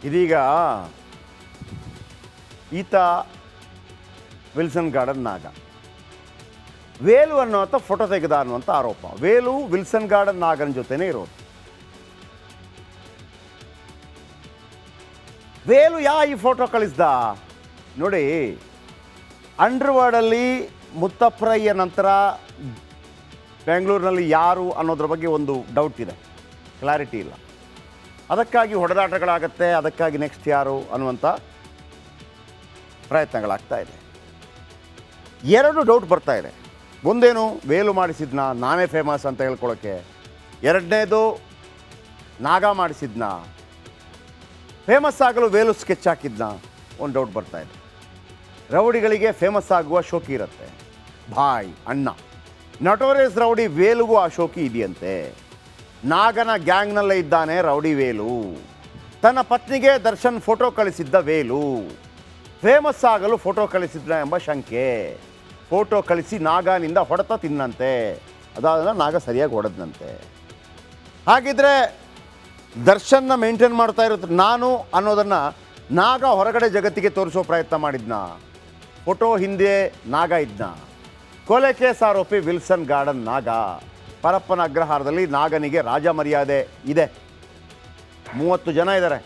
ಇದೀಗ ಈತ Wilson garden ನಾಗ ವೇಲು ಅನ್ನೋಂಥ ಫೋಟೋ ತೆಗೆದ ಅನ್ನುವಂಥ ಆರೋಪ. ವೇಲು ವಿಲ್ಸನ್ ಗಾರ್ಡನ್ ನಾಗನ ಜೊತೆನೇ ಇರೋದು. ವೇಲು ಈ ಫೋಟೋ ಕಳಿಸ್ದ ನೋಡಿ. ಅಂಡರ್ವರ್ಲ್ಡಲ್ಲಿ ಮುತ್ತಪ್ರಯ್ಯ ನಂತರ ಬೆಂಗಳೂರಿನಲ್ಲಿ ಯಾರು ಅನ್ನೋದ್ರ ಬಗ್ಗೆ ಒಂದು ಡೌಟ್ ಇದೆ, ಕ್ಲಾರಿಟಿ ಇಲ್ಲ. ಅದಕ್ಕಾಗಿ ಹೊಡೆದಾಟಗಳಾಗತ್ತೆ, ಅದಕ್ಕಾಗಿ ನೆಕ್ಸ್ಟ್ ಯಾರು ಅನ್ನುವಂಥ ಪ್ರಯತ್ನಗಳಾಗ್ತಾ ಇದೆ. ಎರಡು ಡೌಟ್ ಬರ್ತಾ ಇದೆ. ಒಂದೇನು, ವೇಲು ಮಾಡಿಸಿದ್ನ ನಾನೇ ಫೇಮಸ್ ಅಂತ ಹೇಳ್ಕೊಳ್ಳೋಕ್ಕೆ. ಎರಡನೇದು, ನಾಗ ಮಾಡಿಸಿದ್ನ ಫೇಮಸ್ ಆಗಲು ವೇಲು ಸ್ಕೆಚ್ ಹಾಕಿದ್ನ. ಒಂದು ಡೌಟ್ ಬರ್ತಾ ಇದೆ. ರೌಡಿಗಳಿಗೆ ಫೇಮಸ್ ಆಗುವ ಶೋಕಿ ಇರುತ್ತೆ, ಭಾಯ್ ಅಣ್ಣ. ನಟೋರಿಯಸ್ ರೌಡಿ ವೇಲುಗೂ ಆ ಶೋಕಿ ಇದೆಯಂತೆ. ನಾಗನ ಗ್ಯಾಂಗ್ನಲ್ಲೇ ಇದ್ದಾನೆ ರೌಡಿ ವೇಲು. ತನ್ನ ಪತ್ನಿಗೆ ದರ್ಶನ್ ಫೋಟೋ ಕಳಿಸಿದ್ದ ವೇಲು ಫೇಮಸ್ ಆಗಲು ಫೋಟೋ ಕಳಿಸಿದ್ನ ಎಂಬ ಶಂಕೆ. ಫೋಟೋ ಕಳಿಸಿ ನಾಗನಿಂದ ಹೊಡೆತ ತಿನ್ನಂತೆ. ಅದಾದ ನಾಗ ಸರಿಯಾಗಿ ಹೊಡೆದಂತೆ. ಹಾಗಿದ್ರೆ ದರ್ಶನ್ನ ಮೇಂಟೈನ್ ಮಾಡ್ತಾ ಇರುತ್ತೆ ನಾನು ಅನ್ನೋದನ್ನು ನಾಗ ಹೊರಗಡೆ ಜಗತ್ತಿಗೆ ತೋರಿಸೋ ಪ್ರಯತ್ನ ಮಾಡಿದ್ನ. ಫೋಟೋ ಹಿಂದೆ ನಾಗ ಇದ್ನ. ಕೊಲೆ ಕೇಸ್ ಆರೋಪಿ ವಿಲ್ಸನ್ ಗಾರ್ಡನ್ ನಾಗ. ಪರಪ್ಪನ ಅಗ್ರಹಾರದಲ್ಲಿ ನಾಗನಿಗೆ ರಾಜ ಮರ್ಯಾದೆ ಇದೆ. 30 ಜನ ಇದ್ದಾರೆ.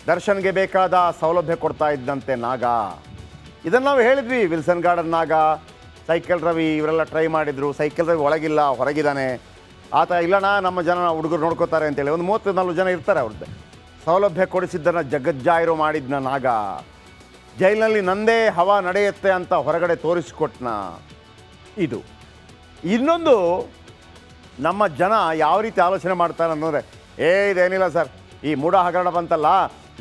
ದರ್ಶನ್ಗೆ ಬೇಕಾದ ಸೌಲಭ್ಯ ಕೊಡ್ತಾ ಇದ್ದಂತೆ ನಾಗ. ಇದನ್ನು ನಾವು ಹೇಳಿದ್ವಿ. ವಿಲ್ಸನ್ ಗಾರ್ಡನ್ ನಾಗ, ಸೈಕಲ್ ರವಿ ಇವರೆಲ್ಲ ಟ್ರೈ ಮಾಡಿದರು. ಸೈಕಲ್ ರವಿ ಒಳಗಿಲ್ಲ, ಹೊರಗಿದ್ದಾನೆ. ಆತ ಇಲ್ಲಣ್ಣ ನಮ್ಮ ಜನ ಹುಡುಗರು ನೋಡ್ಕೋತಾರೆ ಅಂತೇಳಿ ಒಂದು 30-40 ಜನ ಇರ್ತಾರೆ. ಅವ್ರದ್ದೇ ಸೌಲಭ್ಯ ಕೊಡಿಸಿದ್ದನ್ನು ಜಗಜ್ಜಾಹಿರು ಮಾಡಿದ್ನ ನಾಗ. ಜೈಲಿನಲ್ಲಿ ನಂದೇ ಹವಾ ನಡೆಯುತ್ತೆ ಅಂತ ಹೊರಗಡೆ ತೋರಿಸಿಕೊಟ್ನ. ಇದು ಇನ್ನೊಂದು, ನಮ್ಮ ಜನ ಯಾವ ರೀತಿ ಆಲೋಚನೆ ಮಾಡ್ತಾರೆ ಅನ್ನೋದ್ರೆ, ಇದೇನಿಲ್ಲ ಸರ್, ಈ ಮೂಢ ಹಗರಣ ಬಂತಲ್ಲ,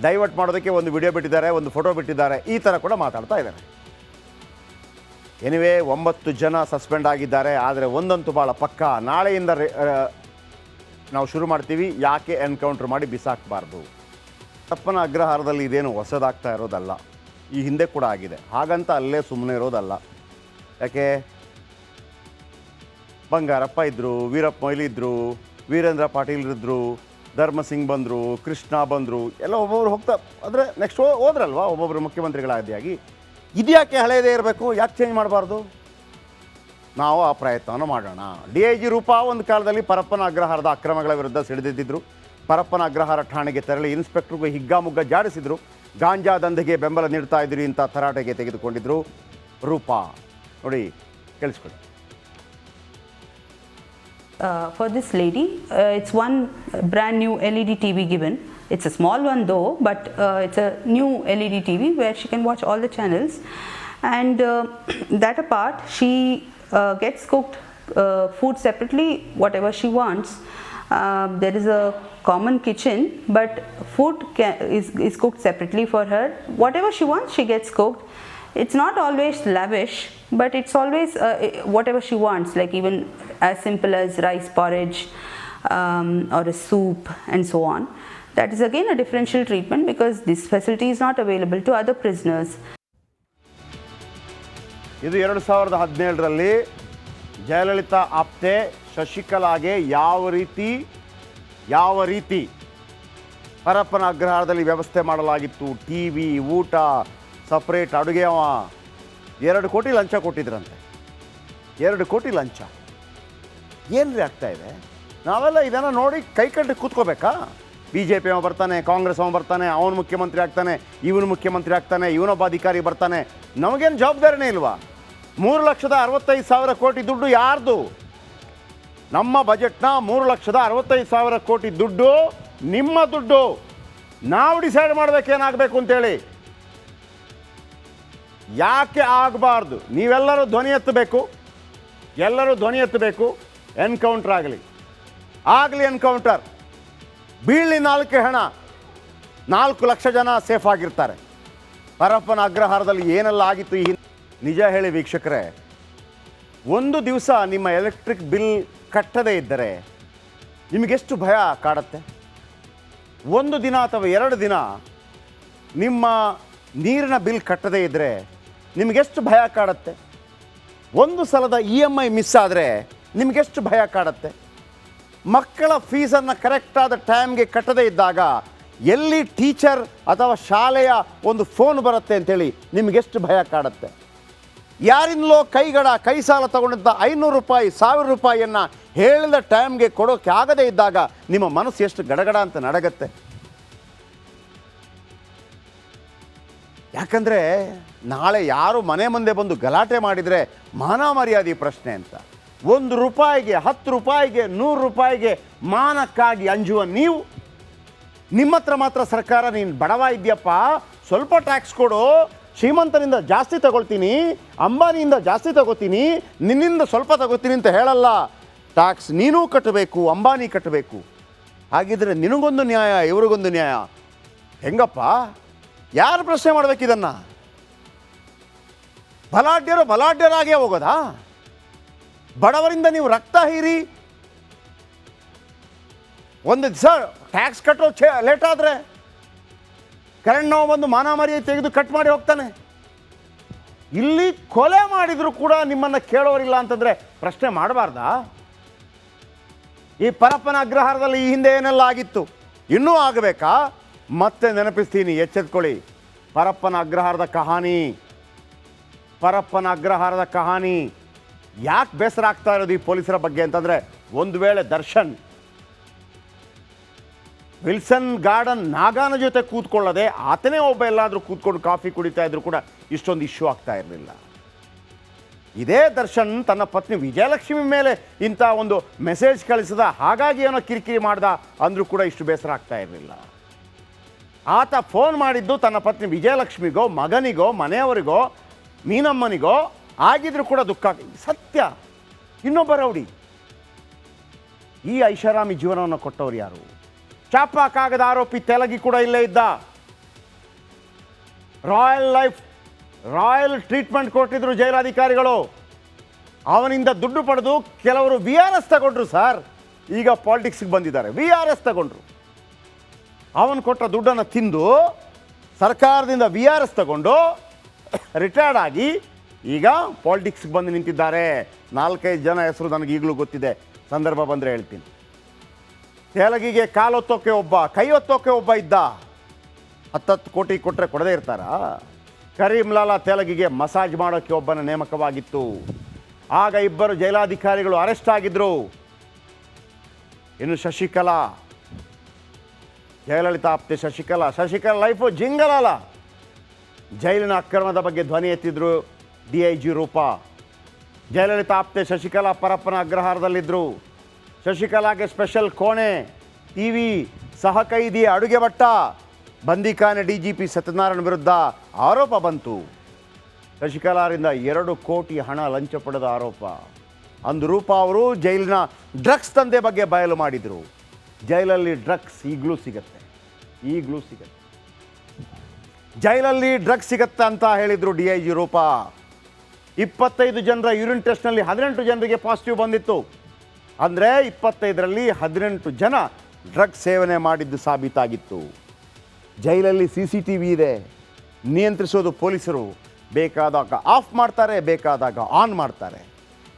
ಡೈವರ್ಟ್ ಮಾಡೋದಕ್ಕೆ ಒಂದು ವಿಡಿಯೋ ಬಿಟ್ಟಿದ್ದಾರೆ, ಒಂದು ಫೋಟೋ ಬಿಟ್ಟಿದ್ದಾರೆ, ಈ ಥರ ಕೂಡ ಮಾತಾಡ್ತಾ ಇದ್ದಾರೆ. ಎನಿವೇ 9 ಜನ ಸಸ್ಪೆಂಡ್ ಆಗಿದ್ದಾರೆ. ಆದರೆ ಒಂದಂತೂ ಭಾಳ ಪಕ್ಕ, ನಾಳೆಯಿಂದ ನಾವು ಶುರು ಮಾಡ್ತೀವಿ. ಯಾಕೆ ಎನ್ಕೌಂಟ್ರ್ ಮಾಡಿ ಬಿಸಾಕಬಾರ್ದು. ಪರಪ್ಪನ ಅಗ್ರಹಾರದಲ್ಲಿ ಇದೇನು ಹೊಸದಾಗ್ತಾ ಇರೋದಲ್ಲ, ಈ ಹಿಂದೆ ಕೂಡ ಆಗಿದೆ. ಹಾಗಂತ ಅಲ್ಲೇ ಸುಮ್ಮನೆ ಇರೋದಲ್ಲ. ಯಾಕೆ, ಬಂಗಾರಪ್ಪ ಇದ್ದರು, ವೀರಪ್ಪ ಮೊಯ್ಲಿ ಇದ್ದರು, ವೀರೇಂದ್ರ ಪಾಟೀಲ್ ಇದ್ದರು, ಧರ್ಮಸಿಂಗ್ ಬಂದರು, ಕೃಷ್ಣ ಬಂದರು, ಎಲ್ಲ ಒಬ್ಬೊಬ್ರು ಹೋಗ್ತಾ ಅಂದರೆ ನೆಕ್ಸ್ಟ್ ಹೋದ್ರಲ್ವ ಒಬ್ಬೊಬ್ಬರು ಮುಖ್ಯಮಂತ್ರಿಗಳಾದಿಯಾಗಿ. ಇದ್ಯಾಕೆ ಹಳೆಯದೇ ಇರಬೇಕು, ಯಾಕೆ ಚೇಂಜ್ ಮಾಡಬಾರ್ದು? ನಾವು ಆ ಪ್ರಯತ್ನವನ್ನು ಮಾಡೋಣ. DIG ರೂಪಾ ಒಂದು ಕಾಲದಲ್ಲಿ ಪರಪ್ಪನ ಅಗ್ರಹಾರದ ಅಕ್ರಮಗಳ ವಿರುದ್ಧ ಸಿಡಿದಿದ್ದರು. ಪರಪ್ಪನ ಅಗ್ರಹಾರ ಠಾಣೆಗೆ ತೆರಳಿ ಇನ್ಸ್ಪೆಕ್ಟರ್ಗೂ ಹಿಗ್ಗಾಮುಗ್ಗ ಜಾಡಿಸಿದ್ರು. ಗಾಂಜಾ ದಂಧೆಗೆ ಬೆಂಬಲ ನೀಡ್ತಾ ಇದ್ರಿ ಅಂತ ತರಾಟೆಗೆ ತೆಗೆದುಕೊಂಡಿದ್ರು ರೂಪಾ. ನೋಡಿ, ಕೇಳಿಸ್ಕೊಳ್ಳಿ. For this lady, it's one brand new LED TV given. It's a small one though, but it's a new LED TV where she can watch all the channels. And that apart, she gets cooked food separately, whatever she wants. There is a common kitchen, but food is cooked separately for her. Whatever she wants, she gets cooked. It's not always lavish, but it's always whatever she wants, like even as simple as rice porridge or a soup and so on. That is again a differential treatment because this facility is not available to other prisoners. ಇದು 2017ರಲ್ಲಿ ಜಯಲಲಿತಾ ಆಪ್ತೆ ಶಶಿಕಲಾಗೆ ಯಾವ ರೀತಿ ಪರಪ್ಪನ ಅಗ್ರಹಾರದಲ್ಲಿ ವ್ಯವಸ್ಥೆ ಮಾಡಲಾಗಿತ್ತು. TV, ಊಟ, separate ಅಡುಗೆ. 2 ಕೋಟಿ ಲಂಚ ಕೊಟ್ಟಿದ್ರಂತೆ. 2 ಕೋಟಿ ಲಂಚ. ಏನ್ರಿ ಆಗ್ತಾ ಇದೆ? ನಾವೆಲ್ಲ ಇದನ್ನು ನೋಡಿ ಕೈ ಕಟ್ಟಿ ಕೂತ್ಕೋಬೇಕಾ? BJP ಅವ ಬರ್ತಾನೆ, ಕಾಂಗ್ರೆಸ್ ಅವ ಬರ್ತಾನೆ, ಅವನು ಮುಖ್ಯಮಂತ್ರಿ ಆಗ್ತಾನೆ, ಇವನು ಮುಖ್ಯಮಂತ್ರಿ ಆಗ್ತಾನೆ, ಇವನೊಬ್ಬ ಅಧಿಕಾರಿ ಬರ್ತಾನೆ. ನಮಗೇನು ಜವಾಬ್ದಾರಿನೇ ಇಲ್ವಾ? 3,65,000 ಕೋಟಿ ದುಡ್ಡು ಯಾರ್ದು? ನಮ್ಮ ಬಜೆಟ್ನ 3,65,000 ಕೋಟಿ ದುಡ್ಡು ನಿಮ್ಮ ದುಡ್ಡು. ನಾವು ಡಿಸೈಡ್ ಮಾಡಬೇಕೇನಾಗಬೇಕು ಅಂತೇಳಿ. ಯಾಕೆ ಆಗಬಾರ್ದು? ನೀವೆಲ್ಲರೂ ಧ್ವನಿ ಎತ್ತಬೇಕು. ಎಲ್ಲರೂ ಧ್ವನಿ ಎತ್ತಬೇಕು. ಎನ್ಕೌಂಟ್ರ್ ಆಗಲಿ ಎನ್ಕೌಂಟರ್. ಬೀಳ್ಲಿ 4 ಹೆಣ. 4 ಲಕ್ಷ ಜನ ಸೇಫ್ ಆಗಿರ್ತಾರೆ. ಪರಪ್ಪನ ಅಗ್ರಹಾರದಲ್ಲಿ ಏನೆಲ್ಲ ಆಗಿತ್ತು ಈ ನಿಜ ಹೇಳಿ ವೀಕ್ಷಕರೇ, ಒಂದು ದಿವಸ ನಿಮ್ಮ ಎಲೆಕ್ಟ್ರಿಕ್ ಬಿಲ್ ಕಟ್ಟದೇ ಇದ್ದರೆ ನಿಮಗೆಷ್ಟು ಭಯ ಕಾಡುತ್ತೆ? ಒಂದು ದಿನ ಅಥವಾ 2 ದಿನ ನಿಮ್ಮ ನೀರಿನ ಬಿಲ್ ಕಟ್ಟದೇ ಇದ್ದರೆ ನಿಮಗೆಷ್ಟು ಭಯ ಕಾಡುತ್ತೆ? ಒಂದು ಸಲದ EMI ಮಿಸ್ ಆದರೆ ನಿಮಗೆಷ್ಟು ಭಯ ಕಾಡುತ್ತೆ? ಮಕ್ಕಳ ಫೀಸನ್ನು ಕರೆಕ್ಟಾದ ಟೈಮ್ಗೆ ಕಟ್ಟದೇ ಇದ್ದಾಗ ಎಲ್ಲಿ ಟೀಚರ್ ಅಥವಾ ಶಾಲೆಯ ಒಂದು ಫೋನ್ ಬರುತ್ತೆ ಅಂತೇಳಿ ನಿಮಗೆಷ್ಟು ಭಯ ಕಾಡುತ್ತೆ? ಯಾರಿಂದಲೋ ಕೈ ಸಾಲ ತಗೊಂಡಂಥ 500 ರೂಪಾಯಿ 1000 ರೂಪಾಯಿಯನ್ನು ಹೇಳಿದ ಟೈಮ್ಗೆ ಕೊಡೋಕ್ಕೆ ಆಗದೇ ಇದ್ದಾಗ ನಿಮ್ಮ ಮನಸ್ಸು ಎಷ್ಟು ಗಡಗಡ ಅಂತ ನಡಗತ್ತೆ. ಯಾಕಂದರೆ ನಾಳೆ ಯಾರು ಮನೆ ಮುಂದೆ ಬಂದು ಗಲಾಟೆ ಮಾಡಿದರೆ ಮಾನ ಮರ್ಯಾದೆ ಪ್ರಶ್ನೆ ಅಂತ. 1 ರೂಪಾಯಿಗೆ 10 ರೂಪಾಯಿಗೆ 100 ರೂಪಾಯಿಗೆ ಮಾನಕ್ಕಾಗಿ ಅಂಜುವ ನೀವು, ನಿಮ್ಮ ಹತ್ರ ಮಾತ್ರ ಸರ್ಕಾರ ನೀನು ಬಡವ ಇದೆಯಪ್ಪ ಸ್ವಲ್ಪ ಟ್ಯಾಕ್ಸ್ ಕೊಡು, ಶ್ರೀಮಂತನಿಂದ ಜಾಸ್ತಿ ತಗೊಳ್ತೀನಿ, ಅಂಬಾನಿಯಿಂದ ಜಾಸ್ತಿ ತಗೋತೀನಿ, ನಿನ್ನಿಂದ ಸ್ವಲ್ಪ ತಗೋತೀನಿ ಅಂತ ಹೇಳಲ್ಲ. ಟ್ಯಾಕ್ಸ್ ನೀನೂ ಕಟ್ಟಬೇಕು, ಅಂಬಾನಿ ಕಟ್ಟಬೇಕು. ಹಾಗಿದ್ರೆ ನಿನಗೊಂದು ನ್ಯಾಯ, ಇವ್ರಿಗೊಂದು ನ್ಯಾಯ. ಹೆಂಗಪ್ಪ? ಯಾರು ಪ್ರಶ್ನೆ ಮಾಡಬೇಕಿದನ್ನು? ಬಲಾಢ್ಯರಾಗೇ ಹೋಗೋದಾ? ಬಡವರಿಂದ ನೀವು ರಕ್ತ ಹೀರಿ ಒಂದು ದಿವಸ ಟ್ಯಾಕ್ಸ್ ಕಟ್ಟೋ ಲೇಟ್ ಆದರೆ ಕರೆಂಟ್ ನಾವು ಬಂದು ಮಾನ ಮರ್ಯಾದೆ ತೆಗೆದು ಕಟ್ ಮಾಡಿ ಹೋಗ್ತಾನೆ. ಇಲ್ಲಿ ಕೊಲೆ ಮಾಡಿದರೂ ಕೂಡ ನಿಮ್ಮನ್ನು ಕೇಳೋರಿಲ್ಲ ಅಂತಂದರೆ ಪ್ರಶ್ನೆ ಮಾಡಬಾರ್ದಾ? ಈ ಪರಪ್ಪನ ಅಗ್ರಹಾರದಲ್ಲಿ ಈ ಹಿಂದೆ ಏನೆಲ್ಲ ಆಗಿತ್ತು, ಇನ್ನೂ ಆಗಬೇಕಾ? ಮತ್ತೆ ನೆನಪಿಸ್ತೀನಿ, ಎಚ್ಚೆತ್ಕೊಳ್ಳಿ. ಪರಪ್ಪನ ಅಗ್ರಹಾರದ ಕಹಾನಿ ಯಾಕೆ ಬೇಸರ ಆಗ್ತಾ ಇರೋದು ಈ ಪೊಲೀಸರ ಬಗ್ಗೆ ಅಂತಂದರೆ, ಒಂದು ವೇಳೆ ದರ್ಶನ್ ವಿಲ್ಸನ್ ಗಾರ್ಡನ್ ನಾಗಾನ ಜೊತೆ ಕೂತ್ಕೊಳ್ಳದೆ ಆತನೇ ಒಬ್ಬ ಎಲ್ಲಾದರೂ ಕೂತ್ಕೊಂಡು ಕಾಫಿ ಕುಡಿತಾ ಇದ್ರು ಕೂಡ ಇಷ್ಟೊಂದು ಇಶ್ಯೂ ಆಗ್ತಾ ಇರಲಿಲ್ಲ. ಇದೇ ದರ್ಶನ್ ತನ್ನ ಪತ್ನಿ ವಿಜಯಲಕ್ಷ್ಮಿ ಮೇಲೆ ಇಂಥ ಒಂದು ಮೆಸೇಜ್ ಕಳಿಸಿದ, ಹಾಗಾಗಿ ಏನೋ ಕಿರಿಕಿರಿ ಮಾಡ್ದ ಅಂದರೂ ಕೂಡ ಇಷ್ಟು ಬೇಸರ ಆಗ್ತಾ ಇರಲಿಲ್ಲ. ಆತ ಫೋನ್ ಮಾಡಿದ್ದು ತನ್ನ ಪತ್ನಿ ವಿಜಯಲಕ್ಷ್ಮಿಗೋ, ಮಗನಿಗೋ, ಮನೆಯವರಿಗೋ, ಮೀನಮ್ಮನಿಗೋ ಆಗಿದ್ರೂ ಕೂಡ ದುಃಖ. ಸತ್ಯ. ಇನ್ನೊಬ್ಬ ರೌಡಿ. ಈ ಐಷಾರಾಮಿ ಜೀವನವನ್ನು ಕೊಟ್ಟವರು ಯಾರು? ಚಾಪಾಕಾಗದ ಆರೋಪಿ ತೆಲಗಿ ಕೂಡ ಇಲ್ಲೇ ಇದ್ದ. ರಾಯಲ್ ಟ್ರೀಟ್ಮೆಂಟ್ ಕೊಟ್ಟಿದ್ರು ಜೈಲಾಧಿಕಾರಿಗಳು. ಅವನಿಂದ ದುಡ್ಡು ಪಡೆದು ಕೆಲವರು VRS ತಗೊಂಡ್ರು ಸರ್. ಈಗ ಪಾಲಿಟಿಕ್ಸ್ಗೆ ಬಂದಿದ್ದಾರೆ, VRS ತಗೊಂಡ್ರು. ಅವನು ಕೊಟ್ಟ ದುಡ್ಡನ್ನು ತಿಂದು ಸರ್ಕಾರದಿಂದ VRS ತಗೊಂಡು ರಿಟೈರ್ಡ್ ಆಗಿ ಈಗ ಪಾಲಿಟಿಕ್ಸ್ಗೆ ಬಂದು ನಿಂತಿದ್ದಾರೆ. 4-5 ಜನ ಹೆಸರು ನನಗೆ ಈಗಲೂ ಗೊತ್ತಿದೆ, ಸಂದರ್ಭ ಬಂದರೆ ಹೇಳ್ತೀನಿ. ತೆಲಗಿಗೆ ಕಾಲೊತ್ತೋಕೆ ಒಬ್ಬ, ಕೈ ಒತ್ತೋಕೆ ಒಬ್ಬ ಇದ್ದ. 10 ಕೋಟಿ ಕೊಟ್ಟರೆ ಕೊಡದೇ ಇರ್ತಾರಾ? ಕರೀಂಲಾಲಾ ತೆಲಗಿಗೆ ಮಸಾಜ್ ಮಾಡೋಕ್ಕೆ ಒಬ್ಬನ ನೇಮಕವಾಗಿತ್ತು. ಆಗ 2 ಜೈಲಾಧಿಕಾರಿಗಳು ಅರೆಸ್ಟ್ ಆಗಿದ್ರು. ಇನ್ನು ಶಶಿಕಲಾ, ಜಯಲಲಿತಾ ಆಪ್ತೆ ಶಶಿಕಲಾ ಲೈಫು ಜಿಂಗಲಲ್ಲ. ಜೈಲಿನ ಅಕ್ರಮದ ಬಗ್ಗೆ ಧ್ವನಿ ಎತ್ತಿದ್ರು DIG ರೂಪಾ. ಜಯಲಲಿತಾ ಆಪ್ತೆ ಶಶಿಕಲಾ ಪರಪ್ಪನ ಅಗ್ರಹಾರದಲ್ಲಿದ್ದರು. ಶಶಿಕಲಾಗೆ ಸ್ಪೆಷಲ್ ಕೋಣೆ, TV, ಸಹ ಕೈದಿ ಅಡುಗೆ ಭಟ್ಟ. ಬಂದಿಖಾನೆ DGP ಸತ್ಯನಾರಾಯಣ ವಿರುದ್ಧ ಆರೋಪ ಬಂತು. ಶಶಿಕಲಾರಿಂದ 2 ಕೋಟಿ ಹಣ ಲಂಚ ಪಡೆದ ಆರೋಪ. ಅಂದು ರೂಪಾ ಅವರು ಜೈಲಿನ ಡ್ರಗ್ಸ್ ದಂಧೆ ಬಗ್ಗೆ ಬಯಲು ಮಾಡಿದರು. ಜೈಲಲ್ಲಿ ಡ್ರಗ್ಸ್ ಈಗಲೂ ಸಿಗತ್ತೆ. ಜೈಲಲ್ಲಿ ಡ್ರಗ್ಸ್ ಸಿಗತ್ತೆ ಅಂತ ಹೇಳಿದರು DIG ರೂಪಾ. 25 ಜನರ ಯೂರಿನ್ ಟೆಸ್ಟ್ನಲ್ಲಿ 18 ಜನರಿಗೆ ಪಾಸಿಟಿವ್ ಬಂದಿತ್ತು. ಅಂದರೆ 25ರಲ್ಲಿ 18 ಜನ ಡ್ರಗ್ಸ್ ಸೇವನೆ ಮಾಡಿದ್ದು ಸಾಬೀತಾಗಿತ್ತು. ಜೈಲಲ್ಲಿ CCTV ಇದೆ, ನಿಯಂತ್ರಿಸೋದು ಪೊಲೀಸರು. ಬೇಕಾದಾಗ ಆಫ್ ಮಾಡ್ತಾರೆ, ಬೇಕಾದಾಗ ಆನ್ ಮಾಡ್ತಾರೆ.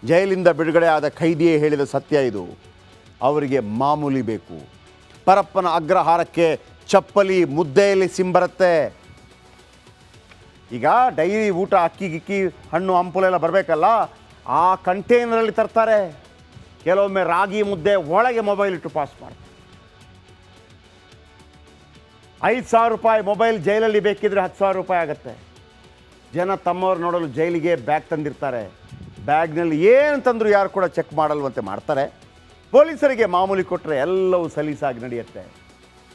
ಜೈಲಿಂದ ಬಿಡುಗಡೆ ಆದ ಖೈದಿಯೇ ಹೇಳಿದ ಸತ್ಯ ಇದು. ಅವರಿಗೆ ಮಾಮೂಲಿ ಬೇಕು. ಪರಪ್ಪನ ಅಗ್ರಹಾರಕ್ಕೆ ಚಪ್ಪಲಿ ಮುದ್ದೆಯಲ್ಲಿ ಸಿಂಬರುತ್ತೆ. ಈಗ ಡೈಲಿ ಊಟ ಅಕ್ಕಿ ಗಿಕ್ಕಿ ಹಣ್ಣು ಹಂಪಲೆಲ್ಲ ಬರಬೇಕಲ್ಲ, ಆ ಕಂಟೈನರಲ್ಲಿ ತರ್ತಾರೆ. ಕೆಲವೊಮ್ಮೆ ರಾಗಿ ಮುದ್ದೆ ಒಳಗೆ ಮೊಬೈಲ್ ಇಟ್ಟು ಪಾಸ್ ಮಾಡ್ತಾರೆ. 5,000 ರೂಪಾಯಿ ಮೊಬೈಲ್ ಜೈಲಲ್ಲಿ ಬೇಕಿದ್ರೆ 10,000 ರೂಪಾಯಿ ಆಗುತ್ತೆ. ಜನ ತಮ್ಮವ್ರು ನೋಡಲು ಜೈಲಿಗೆ ಬ್ಯಾಗ್ ತಂದಿರ್ತಾರೆ. ಬ್ಯಾಗ್ನಲ್ಲಿ ಏನು ತಂದರೂ ಯಾರು ಕೂಡ ಚೆಕ್ ಮಾಡಲ್ವಂತೆ ಮಾಡ್ತಾರೆ. ಪೊಲೀಸರಿಗೆ ಮಾಮೂಲಿ ಕೊಟ್ಟರೆ ಎಲ್ಲವೂ ಸಲೀಸಾಗಿ ನಡೆಯುತ್ತೆ.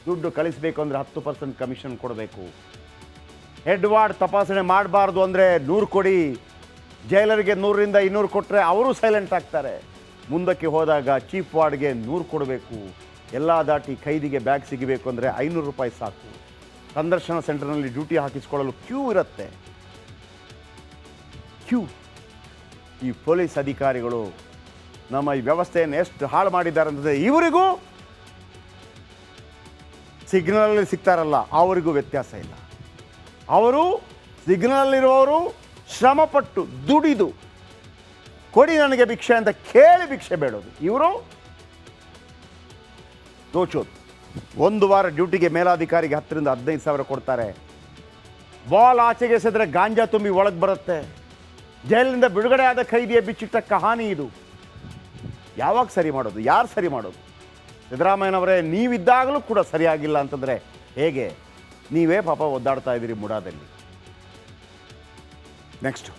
ದುಡ್ಡು ಕಳಿಸಬೇಕು ಅಂದರೆ 10% ಕಮಿಷನ್ ಕೊಡಬೇಕು. ಹೆಡ್ ವಾರ್ಡ್ ತಪಾಸಣೆ ಮಾಡಬಾರ್ದು ಅಂದರೆ 100 ಕೊಡಿ. ಜೈಲರಿಗೆ 100ರಿಂದ 200 ಕೊಟ್ಟರೆ ಅವರು ಸೈಲೆಂಟ್ ಆಗ್ತಾರೆ. ಮುಂದಕ್ಕೆ ಹೋದಾಗ ಚೀಫ್ ವಾರ್ಡ್ಗೆ 100 ಕೊಡಬೇಕು. ಎಲ್ಲ ದಾಟಿ ಖೈದಿಗೆ ಬ್ಯಾಗ್ ಸಿಗಬೇಕು ಅಂದರೆ 500 ರೂಪಾಯಿ ಸಾಕು. ಸಂದರ್ಶನ ಸೆಂಟರ್ನಲ್ಲಿ ಡ್ಯೂಟಿ ಹಾಕಿಸ್ಕೊಳ್ಳಲು ಕ್ಯೂ ಇರುತ್ತೆ. ಈ ಪೊಲೀಸ್ ಅಧಿಕಾರಿಗಳು ನಮ್ಮ ಈ ವ್ಯವಸ್ಥೆಯನ್ನು ಎಷ್ಟು ಹಾಳು ಮಾಡಿದ್ದಾರೆ ಅಂತಂದರೆ, ಇವರಿಗೂ ಸಿಗ್ನಲಲ್ಲಿ ಸಿಗ್ತಾರಲ್ಲ ಅವರಿಗೂ ವ್ಯತ್ಯಾಸ ಇಲ್ಲ. ಅವರು ಸಿಗ್ನಲಲ್ಲಿರುವವರು ಶ್ರಮಪಟ್ಟು ದುಡಿದು ಕೊಡಿ ನನಗೆ ಭಿಕ್ಷೆ ಅಂತ ಕೇಳಿ ಭಿಕ್ಷೆ ಬೇಡೋದು. ಇವರು ದೋಚೋದು. ಒಂದು ವಾರ ಡ್ಯೂಟಿಗೆ ಮೇಲಾಧಿಕಾರಿಗೆ 10,000 ರಿಂದ 15,000 ಕೊಡ್ತಾರೆ. ಬಾಲ್ ಆಚೆಗೆ ಎಸೆದ್ರೆ ಗಾಂಜಾ ತುಂಬಿ ಒಳಗೆ ಬರುತ್ತೆ. ಜೈಲಿನಿಂದ ಬಿಡುಗಡೆ ಆದ ಖೈದಿಯ ಬಿಚ್ಚಿಟ್ಟ ಕಹಾನಿ ಇದು. ಯಾವಾಗ ಸರಿ ಮಾಡೋದು? ಯಾರು ಸರಿ ಮಾಡೋದು? ಸಿದ್ದರಾಮಯ್ಯನವರೇ, ನೀವಿದ್ದಾಗಲೂ ಕೂಡ ಸರಿಯಾಗಿಲ್ಲ ಅಂತಂದರೆ ಹೇಗೆ? ನೀವೇ ಪಾಪ ಒದ್ದಾಡ್ತಾ ಇದ್ದೀರಿ ಮುಡಾದಲ್ಲಿ. ನೆಕ್ಸ್ಟ್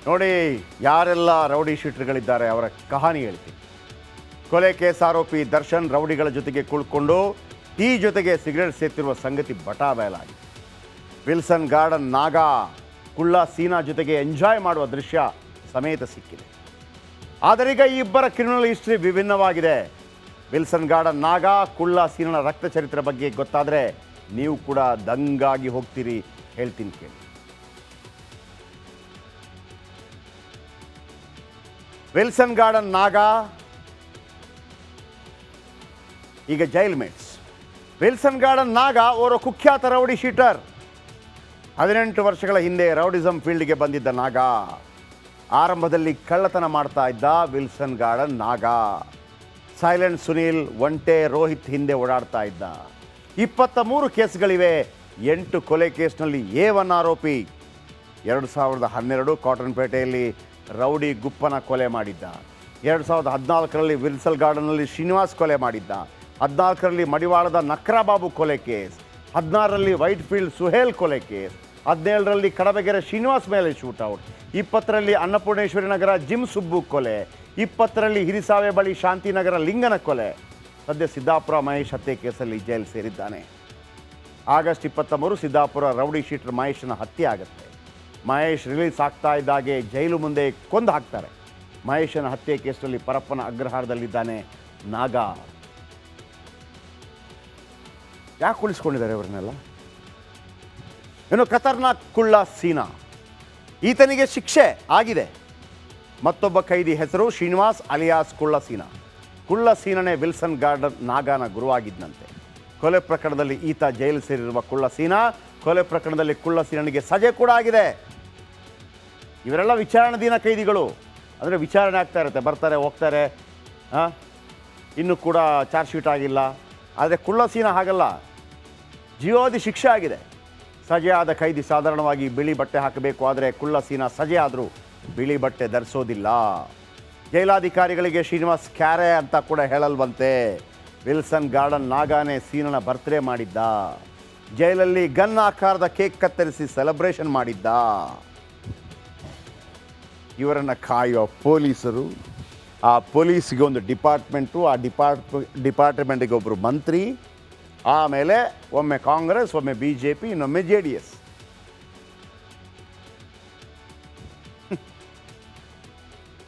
ನೋಡಿ, ಯಾರೆಲ್ಲ ರೌಡಿ ಶೀಟರ್ಗಳಿದ್ದಾರೆ ಅವರ ಕಹಾನಿ ಹೇಳ್ತೀನಿ. ಕೊಲೆ ಕೇಸ್ ಆರೋಪಿ ದರ್ಶನ್ ರೌಡಿಗಳ ಜೊತೆಗೆ ಕುಳ್ಕೊಂಡು ಟೀ ಜೊತೆಗೆ ಸಿಗರೇಟ್ ಸೇರ್ತಿರುವ ಸಂಗತಿ ಬಟಾ ಬಯಲಾಗಿದೆ. ವಿಲ್ಸನ್ ಗಾರ್ಡನ್ ನಾಗಾ ಕುಳ್ಳ ಸೀನಾ ಜೊತೆಗೆ ಎಂಜಾಯ್ ಮಾಡುವ ದೃಶ್ಯ ಸಮೇತ ಸಿಕ್ಕಿದೆ. ಆದರೀಗ ಈ ಇಬ್ಬರ ಕ್ರಿಮಿನಲ್ ಹಿಸ್ಟ್ರಿ ವಿಭಿನ್ನವಾಗಿದೆ. ವಿಲ್ಸನ್ ಗಾರ್ಡನ್ ನಾಗಾ ಕುಳ್ಳ ಸೀನನ ರಕ್ತ ಚರಿತ್ರೆ ಬಗ್ಗೆ ಗೊತ್ತಾದರೆ ನೀವು ಕೂಡ ದಂಗಾಗಿ ಹೋಗ್ತೀರಿ. ಹೇಳ್ತೀನಿ ಕೇಳಿ. ವಿಲ್ಸನ್ ಗಾರ್ಡನ್ ನಾಗಾ ಈಗ jail mates. Wilson garden Naga ಓರ್ವ ಕುಖ್ಯಾತ ರೌಡಿ ಶೀಟರ್. 18 ವರ್ಷಗಳ ಹಿಂದೆ ರೌಡಿಸಮ್ ಫೀಲ್ಡ್ಗೆ ಬಂದಿದ್ದ ನಾಗಾ. ಆರಂಭದಲ್ಲಿ ಕಳ್ಳತನ ಮಾಡ್ತಾ ಇದ್ದ Wilson garden Naga. Silent Sunil, ಒಂಟೆ ರೋಹಿತ್ ಹಿಂದೆ ಓಡಾಡ್ತಾ ಇದ್ದ. 23 ಕೇಸ್ಗಳಿವೆ. 8 ಕೊಲೆ ಕೇಸ್ನಲ್ಲಿ A1 ಆರೋಪಿ. 2012 ಕಾಟನ್ಪೇಟೆಯಲ್ಲಿ ರೌಡಿ ಗುಪ್ಪನ ಕೊಲೆ ಮಾಡಿದ್ದ. 2014ರಲ್ಲಿ ವಿಲ್ಸನ್ ಗಾರ್ಡನ್ನಲ್ಲಿ ಶ್ರೀನಿವಾಸ್ ಕೊಲೆ ಮಾಡಿದ್ದ. 14ರಲ್ಲಿ ಮಡಿವಾಳದ ನಕ್ರಾಬಾಬು ಕೊಲೆ ಕೇಸ್. 16ರಲ್ಲಿ ವೈಟ್ ಫೀಲ್ಡ್ ಸುಹೇಲ್ ಕೊಲೆ ಕೇಸ್. 17ರಲ್ಲಿ ಕಡಬಗೆರೆ ಶ್ರೀನಿವಾಸ್ ಮೇಲೆ ಶೂಟೌಟ್. 20ರಲ್ಲಿ ಅನ್ನಪೂರ್ಣೇಶ್ವರಿ ನಗರ ಜಿಮ್ ಸುಬ್ಬು ಕೊಲೆ. 20ರಲ್ಲಿ ಹಿರಿಸಾವೆ ಬಳಿ ಶಾಂತಿನಗರ ಲಿಂಗನ ಕೊಲೆ. ಸದ್ಯ ಸಿದ್ದಾಪುರ ಮಹೇಶ್ ಹತ್ಯೆ ಕೇಸಲ್ಲಿ ಜೈಲು ಸೇರಿದ್ದಾನೆ. ಆಗಸ್ಟ್ 23 ಸಿದ್ದಾಪುರ ರೌಡಿ ಶೀಟರ್ ಮಹೇಶನ ಹತ್ಯೆ ಆಗುತ್ತೆ. ಮಹೇಶ್ ರಿಲೀಸ್ ಆಗ್ತಾ ಇದ್ದಾಗೆ ಜೈಲು ಮುಂದೆ ಕೊಂದು ಹಾಕ್ತಾರೆ. ಮಹೇಶನ ಹತ್ಯೆ ಕೇಸ್ನಲ್ಲಿ ಪರಪ್ಪನ ಅಗ್ರಹಾರದಲ್ಲಿದ್ದಾನೆ ನಾಗಾ. ಯಾಕೆ ಉಳಿಸ್ಕೊಂಡಿದ್ದಾರೆ ಇವರನ್ನೆಲ್ಲ? ಇನ್ನು ಖತರ್ನಾಕ್ ಕುಳ್ಳ ಸೀನಾ, ಈತನಿಗೆ ಶಿಕ್ಷೆ ಆಗಿದೆ. ಮತ್ತೊಬ್ಬ ಖೈದಿ ಹೆಸರು ಶ್ರೀನಿವಾಸ್ ಅಲಿಯಾಸ್ ಕುಳ್ಳ ಸೀನಾ. ಕುಳ್ಳ ಸೀನನೇ ವಿಲ್ಸನ್ ಗಾರ್ಡನ್ ನಾಗಾನ ಗುರುವಾಗಿದ್ದಂತೆ. ಕೊಲೆ ಪ್ರಕರಣದಲ್ಲಿ ಈತ ಜೈಲು ಸೇರಿರುವ ಕುಳ್ಳ ಸೀನಾ. ಕೊಲೆ ಪ್ರಕರಣದಲ್ಲಿ ಕುಳ್ಳ ಸೀನನಿಗೆ ಸಜೆ ಕೂಡ ಆಗಿದೆ. ಇವರೆಲ್ಲ ವಿಚಾರಣಾಧೀನ ಕೈದಿಗಳು. ಅಂದರೆ ವಿಚಾರಣೆ ಆಗ್ತಾ ಇರುತ್ತೆ, ಬರ್ತಾರೆ ಹೋಗ್ತಾರೆ. ಇನ್ನೂ ಕೂಡ ಚಾರ್ಜ್ ಶೀಟ್ ಆಗಿಲ್ಲ. ಆದರೆ ಕುಳ್ಳ ಸೀನಾ ಹಾಗಲ್ಲ, ಜೀವಾವಧಿ ಶಿಕ್ಷೆ ಆಗಿದೆ. ಸಜೆ ಆದ ಖೈದಿ ಸಾಧಾರಣವಾಗಿ ಬಿಳಿ ಬಟ್ಟೆ ಹಾಕಬೇಕು. ಆದರೆ ಕುಳ್ಳ ಸೀನಾ ಸಜೆ ಆದರೂ ಬಿಳಿ ಬಟ್ಟೆ ಧರಿಸೋದಿಲ್ಲ. ಜೈಲಾಧಿಕಾರಿಗಳಿಗೆ ಶ್ರೀನಿವಾಸ್ ಕ್ಯಾರೆ ಅಂತ ಕೂಡ ಹೇಳಲ್ವಂತೆ. ವಿಲ್ಸನ್ ಗಾರ್ಡನ್ ನಾಗಾನೇ ಸೀನನ ಬರ್ತ್ಡೇ ಮಾಡಿದ್ದ. ಜೈಲಲ್ಲಿ ಗನ್ ಆಕಾರದ ಕೇಕ್ ಕತ್ತರಿಸಿ ಸೆಲೆಬ್ರೇಷನ್ ಮಾಡಿದ್ದ. ಇವರನ್ನು ಕಾಯುವ ಪೊಲೀಸರು, ಆ ಪೊಲೀಸ್ಗೆ ಒಂದು ಡಿಪಾರ್ಟ್ಮೆಂಟು, ಆ ಡಿಪಾರ್ಟ್ಮೆಂಟಿಗೆ ಒಬ್ಬರು ಮಂತ್ರಿ, ಆಮೇಲೆ ಒಮ್ಮೆ ಕಾಂಗ್ರೆಸ್, ಒಮ್ಮೆ BJP, ಇನ್ನೊಮ್ಮೆ JDS.